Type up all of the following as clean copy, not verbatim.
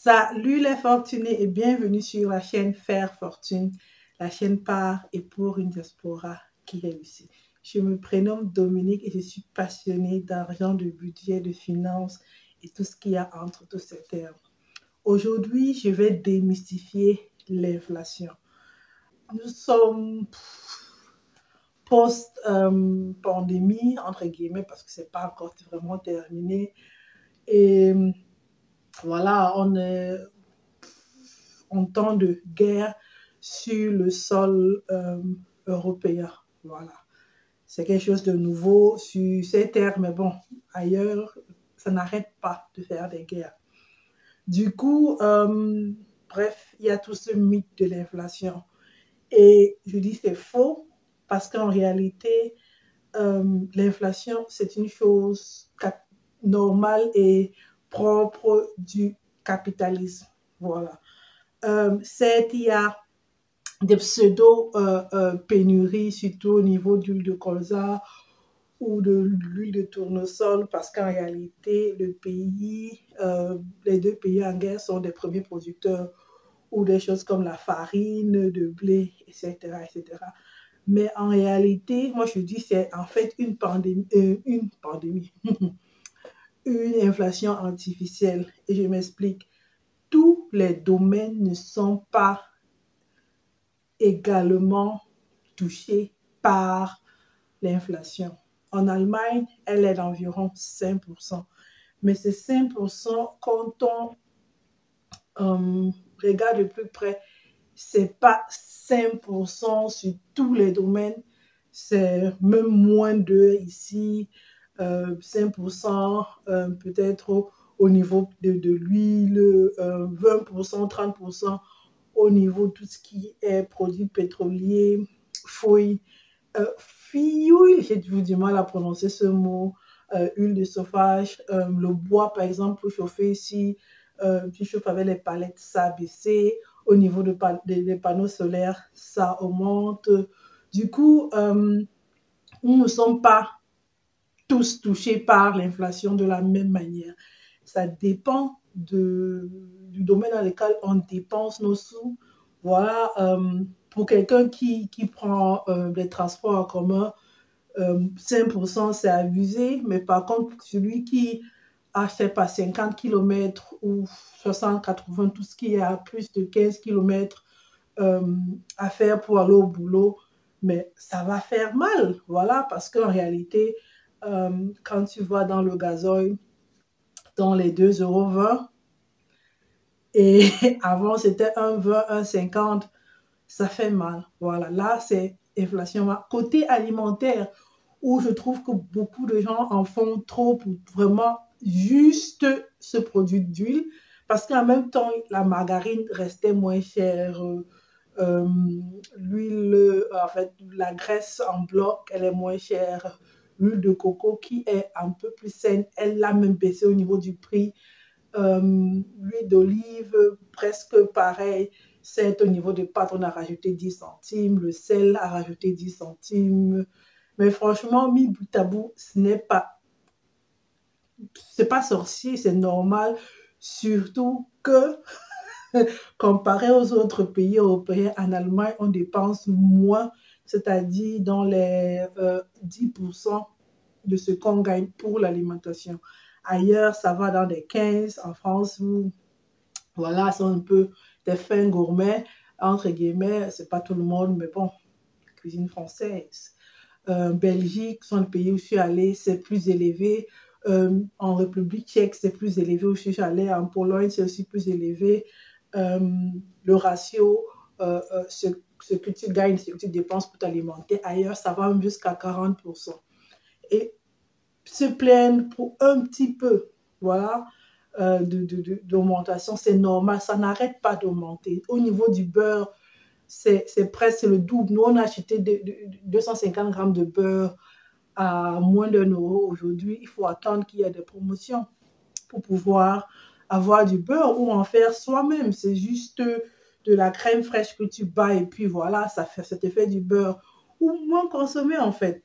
Salut les fortunés et bienvenue sur la chaîne Faire Fortune, la chaîne par et pour une diaspora qui réussit. Je me prénomme Dominique et je suis passionnée d'argent, de budget, de finances et tout ce qu'il y a entre tous ces termes. Aujourd'hui, je vais démystifier l'inflation. Nous sommes post-pandémie, entre guillemets, parce que ce n'est pas encore vraiment terminé. Et voilà, on est en temps de guerre sur le sol européen. Voilà. C'est quelque chose de nouveau sur ces terres, mais bon, ailleurs, ça n'arrête pas de faire des guerres. Du coup, bref, il y a tout ce mythe de l'inflation. Et je dis c'est faux parce qu'en réalité, l'inflation, c'est une chose normale et propre du capitalisme. Voilà. Certes, il y a des pseudo-pénuries, surtout au niveau d'huile de colza ou de l'huile de tournesol, parce qu'en réalité, les deux pays en guerre sont des premiers producteurs ou des choses comme la farine, de blé, etc., etc. Mais en réalité, moi je dis c'est en fait une pandémie, une inflation artificielle. Et je m'explique. Tous les domaines ne sont pas également touchés par l'inflation. En Allemagne, elle est d'environ 5%. Mais ces 5%, quand on regarde de plus près, c'est pas 5% sur tous les domaines, c'est même moins de ici, 5% peut-être au niveau de l'huile, 20%, 30% au niveau de tout ce qui est produits pétroliers, fouilles, j'ai du mal à prononcer ce mot, huile de chauffage, le bois par exemple pour chauffer ici, tu chauffes avec les palettes, ça a baissé. Au niveau des panneaux solaires, ça augmente. Du coup, nous ne sommes pas tous touchés par l'inflation de la même manière. Ça dépend du domaine dans lequel on dépense nos sous. Voilà, pour quelqu'un qui prend des transports en commun, 5% c'est abusé, mais par contre, celui qui a, je sais pas, 50 km ou 60, 80, tout ce qui est à plus de 15 km à faire pour aller au boulot, mais ça va faire mal, voilà, parce qu'en réalité, quand tu vas dans le gazoil, dans les 2,20 € et avant c'était 1,20, 1,50, ça fait mal. Voilà, là c'est inflation. Côté alimentaire, où je trouve que beaucoup de gens en font trop pour vraiment juste ce produit d'huile, parce qu'en même temps, la margarine restait moins chère. L'huile, en fait, la graisse en bloc, elle est moins chère. L'huile de coco qui est un peu plus saine, elle a même baissé au niveau du prix. L'huile d'olive, presque pareil. C'est au niveau des pâtes, on a rajouté 10 centimes. Le sel a rajouté 10 centimes. Mais franchement, mis bout à bout, c'est pas sorcier, c'est normal. Surtout que comparé aux autres pays européens, en Allemagne, on dépense moins, c'est-à-dire dans les 10% de ce qu'on gagne pour l'alimentation. Ailleurs, ça va dans les 15%. En France, voilà, c'est un peu des fins gourmets, entre guillemets. C'est pas tout le monde, mais bon, cuisine française. Belgique, sont les pays où je suis allée, c'est plus élevé. En République tchèque, c'est plus élevé où je suis allée. En Pologne, c'est aussi plus élevé. Le ratio, ce que tu gagnes, ce que tu dépenses pour t'alimenter, ailleurs, ça va même jusqu'à 40%. Et se plaignent pour un petit peu, voilà, d'augmentation, c'est normal, ça n'arrête pas d'augmenter. Au niveau du beurre, c'est presque le double. Nous, on a acheté 250 grammes de beurre à moins d'1 € aujourd'hui. Il faut attendre qu'il y ait des promotions pour pouvoir avoir du beurre ou en faire soi-même. C'est juste de la crème fraîche que tu bats et puis voilà, ça te fait du beurre ou moins consommé en fait.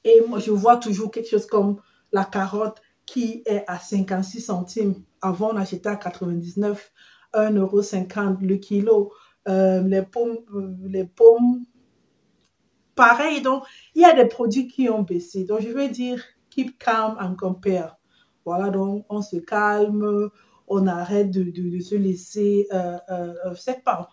Et moi, je vois toujours quelque chose comme la carotte qui est à 56 centimes. Avant, on achetait à 99, 1,50 € le kilo. Les pommes, pareil. Donc, il y a des produits qui ont baissé. Donc, je veux dire, keep calm and compare. Voilà, donc, on se calme, on arrête de se laisser, je sais pas,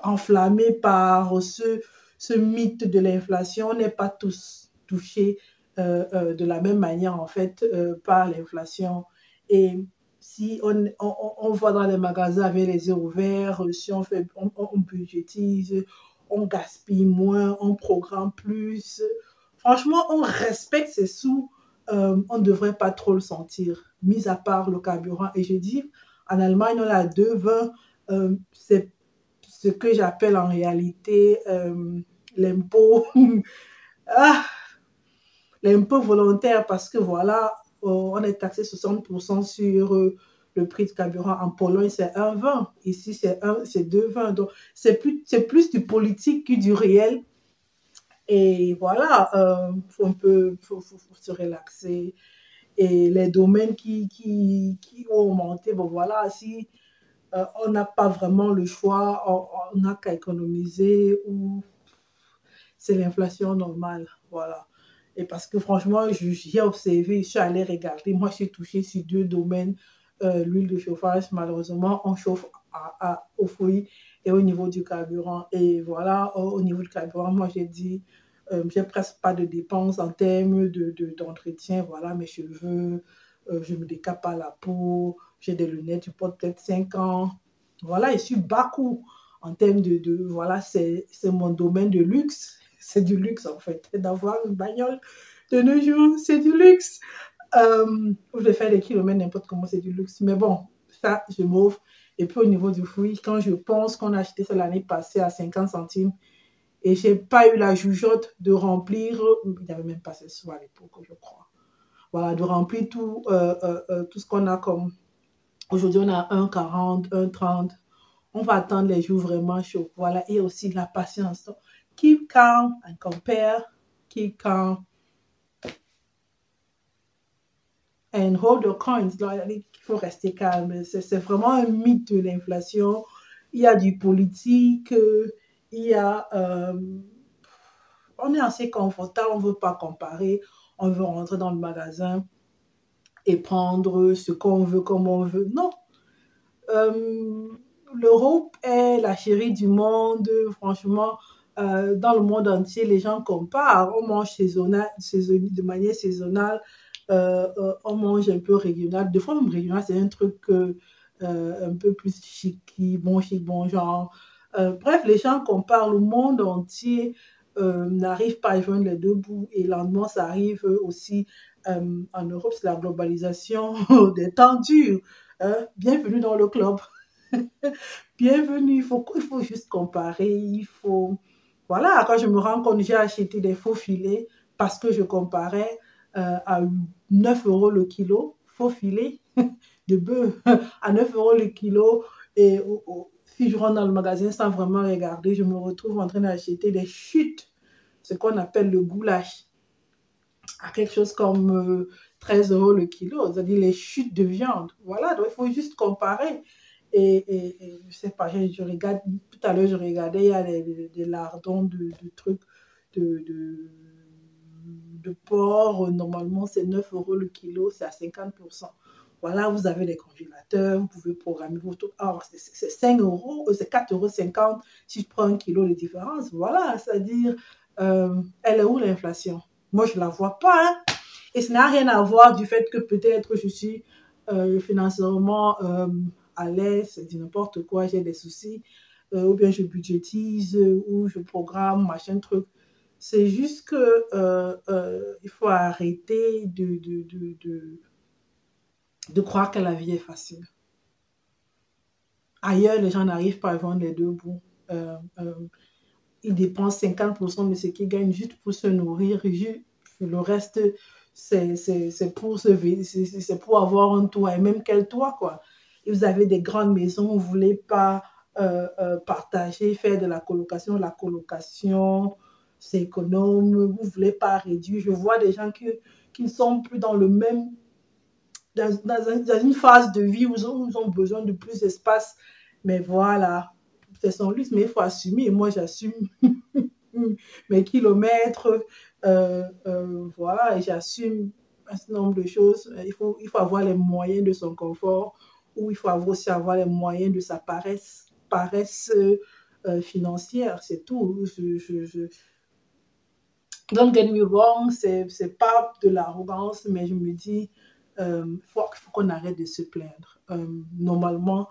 enflammé par ce mythe de l'inflation. On n'est pas tous touchés de la même manière, en fait, par l'inflation. Et si on va dans les magasins avec les yeux ouverts, si on budgétise, on gaspille moins, on programme plus. Franchement, on respecte ses sous, on ne devrait pas trop le sentir, mis à part le carburant. Et je dis, en Allemagne, on a 2,20 €, c'est ce que j'appelle en réalité l'impôt ah, l'impôt volontaire, parce que voilà, on est taxé 60% sur le prix de carburant. En Pologne, c'est 1,20 €. Ici, c'est 2,20 €. Donc, c'est plus du politique que du réel. Et voilà, faut se relaxer. Et les domaines qui ont augmenté, bon voilà, si on n'a pas vraiment le choix, on n'a qu'à économiser ou c'est l'inflation normale. Voilà. Et parce que franchement, j'ai observé, je suis allée regarder, moi je suis touchée sur 2 domaines. L'huile de chauffage, malheureusement, on chauffe au foyer et au niveau du carburant. Et voilà, au niveau du carburant, moi j'ai dit, j'ai presque pas de dépenses en termes d'entretien. Voilà, mes cheveux, je me décape pas la peau, j'ai des lunettes, je porte peut-être 5 ans. Voilà, je suis bas coût en termes voilà, c'est mon domaine de luxe. C'est du luxe en fait. D'avoir une bagnole de nos jours, c'est du luxe. Je fais des kilomètres n'importe comment, c'est du luxe. Mais bon, ça, je m'offre. Et puis au niveau du fruit, quand je pense qu'on a acheté ça l'année passée à 50 centimes et je n'ai pas eu la jugeote de remplir, il n'y avait même pas ce sous à l'époque, je crois. Voilà, de remplir tout ce qu'on a comme. Aujourd'hui, on a 1,40, 1,30. On va attendre les jours vraiment chauds. Voilà, et aussi la patience. Donc, keep calm and compare. Keep calm and hold your coins. Il faut rester calme. C'est vraiment un mythe de l'inflation. Il y a du politique. Il y a... on est assez confortable. On ne veut pas comparer. On veut rentrer dans le magasin et prendre ce qu'on veut comme on veut. Non. L'Europe est la chérie du monde. Franchement, dans le monde entier, les gens comparent. On mange de manière saisonnale. On mange un peu régional. De fois, même régional, c'est un truc un peu plus chic, bon genre. Bref, les gens comparent. Le monde entier n'arrive pas à joindre les deux bouts. Et lentement, ça arrive aussi en Europe. C'est la globalisation des temps durs. Bienvenue dans le club. Bienvenue, il faut juste comparer, il faut... Voilà, quand je me rends compte, j'ai acheté des faux filets parce que je comparais à 9 € le kilo, faux filets de bœuf à 9 € le kilo. Et si je rentre dans le magasin sans vraiment regarder, je me retrouve en train d'acheter des chutes, ce qu'on appelle le goulash, à quelque chose comme 13 € le kilo, c'est-à-dire les chutes de viande. Voilà, donc il faut juste comparer. Et je sais pas, je regarde, tout à l'heure, je regardais, il y a des lardons de trucs de porc. Normalement, c'est 9 € le kilo, c'est à 50%. Voilà, vous avez des congélateurs, vous pouvez programmer votre... Ah, c'est 5 €, c'est 4,50 € si je prends 1 kilo de différence. Voilà, c'est-à-dire, elle est où l'inflation? Moi, je ne la vois pas. Hein. Et ça n'a rien à voir du fait que peut-être je suis financièrement à l'aise, c'est n'importe quoi, j'ai des soucis, ou bien je budgétise, ou je programme, machin truc. C'est juste que il faut arrêter de croire que la vie est facile. Ailleurs, les gens n'arrivent pas à joindre les deux bouts. Ils dépensent 50% de ce qu'ils gagnent juste pour se nourrir. Le reste, c'est pour avoir un toit, et même quel toit, quoi. Et vous avez des grandes maisons, vous ne voulez pas partager, faire de la colocation. La colocation, c'est économe, vous ne voulez pas réduire. Je vois des gens qui ne sont plus dans le même dans une phase de vie où ils ont besoin de plus d'espace. Mais voilà, c'est son luxe, mais il faut assumer. Et moi, j'assume mes kilomètres. Voilà, et j'assume un certain nombre de choses. Il faut avoir les moyens de son confort, ou il faut aussi avoir les moyens de sa paresse financière. C'est tout. Don't get me wrong, c'est pas de l'arrogance, mais je me dis, faut qu'on arrête de se plaindre. Normalement,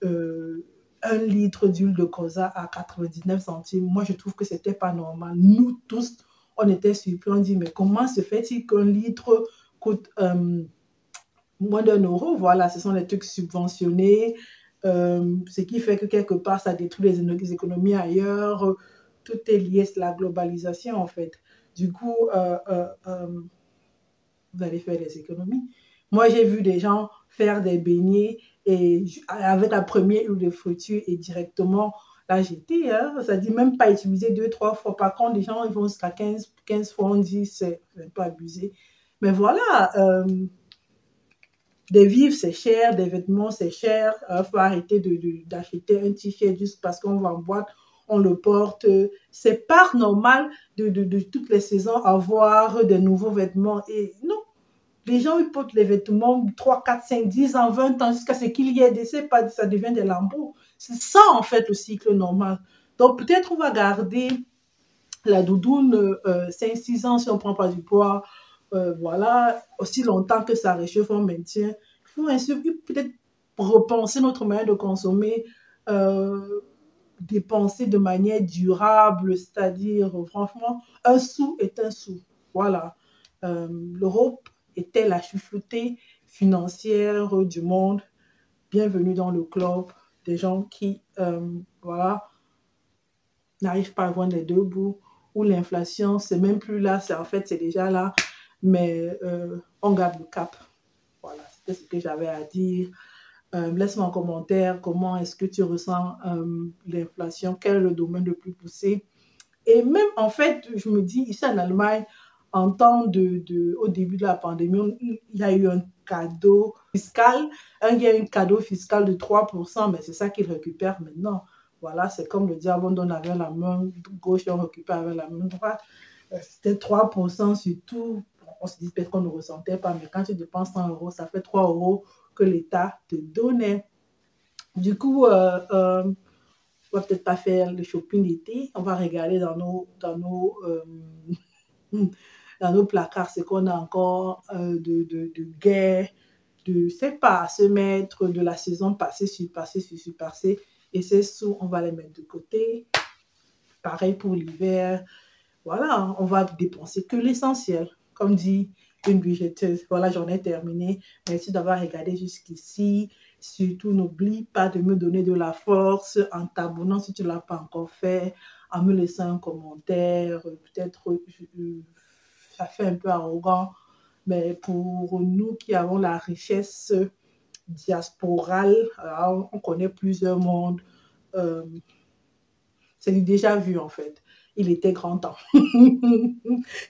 un litre d'huile de colza à 99 centimes, moi je trouve que c'était pas normal. Nous tous, on était surpris, on dit, mais comment se fait-il qu'un litre coûte moins d'1 euro? Voilà, ce sont les trucs subventionnés, ce qui fait que quelque part, ça détruit les économies ailleurs. Tout est lié à la globalisation, en fait. Du coup, vous allez faire des économies. Moi, j'ai vu des gens faire des beignets et avec la première huile de friture et directement la jeter. Hein, ça dit même pas utiliser 2-3 fois. Par contre, les gens ils vont jusqu'à 15 fois. On dit c'est un peu abusé. Mais voilà, des vivres, c'est cher, des vêtements, c'est cher. Il faut arrêter d'acheter un t-shirt juste parce qu'on va en boîte, on le porte. C'est pas normal de toutes les saisons avoir des nouveaux vêtements. Et non, les gens, ils portent les vêtements 3, 4, 5, 10 ans, 20 ans, jusqu'à ce qu'il y ait des, ça devient des lambeaux. C'est ça, en fait, le cycle normal. Donc, peut-être on va garder la doudoune 5, 6 ans si on ne prend pas du poids. Voilà, aussi longtemps que ça réchauffe, on maintient. Il faut peut-être repenser notre manière de consommer, dépenser de manière durable, c'est-à-dire, franchement, un sou est un sou. Voilà. L'Europe était la chouchoutée financière du monde. Bienvenue dans le club des gens qui, voilà, n'arrivent pas à joindre les deux bouts, où l'inflation, c'est même plus là, en fait, c'est déjà là, mais on garde le cap. Voilà, c'était ce que j'avais à dire. Laisse-moi en commentaire comment est-ce que tu ressens l'inflation, quel est le domaine le plus poussé. Et même, en fait, je me dis, ici en Allemagne, en temps au début de la pandémie, il y a eu un cadeau fiscal. Il y a eu un cadeau fiscal de 3%, mais c'est ça qu'ils récupèrent maintenant. Voilà, c'est comme le diable, on donne avec la main gauche et on récupère avec la main droite. C'était 3% sur tout. On se dit peut-être qu'on ne ressentait pas, mais quand tu dépenses 100 euros, ça fait 3 euros que l'État te donnait. Du coup, on va peut-être pas faire le shopping d'été, on va regarder dans nos placards ce qu'on a encore de guerre, de, c'est pas, se mettre de la saison passée, surpassée, et ces sous, on va les mettre de côté. Pareil pour l'hiver. Voilà, on va dépenser que l'essentiel. Comme dit une budgéteuse, voilà, j'en ai terminé. Merci d'avoir regardé jusqu'ici. Surtout, n'oublie pas de me donner de la force en t'abonnant si tu ne l'as pas encore fait, en me laissant un commentaire. Peut-être ça fait un peu arrogant, mais pour nous qui avons la richesse diasporale, on connaît plusieurs mondes. C'est déjà vu en fait. Il était grand temps. Il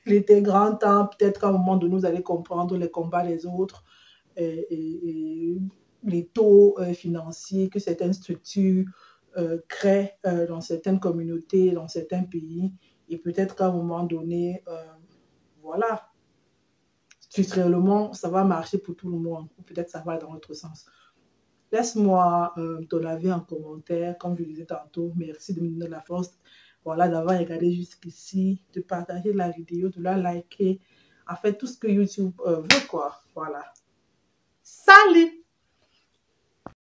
était grand temps. Peut-être qu'à un moment donné, vous allez comprendre les combats des autres et les taux financiers que certaines structures créent dans certaines communautés, dans certains pays. Et peut-être qu'à un moment donné, voilà, structurellement, ça va marcher pour tout le monde. Ou peut-être ça va dans l'autre sens. Laisse-moi ton avis en commentaire, comme je disais tantôt. Merci de me donner la force, voilà, d'avoir regardé jusqu'ici, de partager la vidéo, de la liker. En fait, tout ce que YouTube veut, quoi. Voilà. Salut!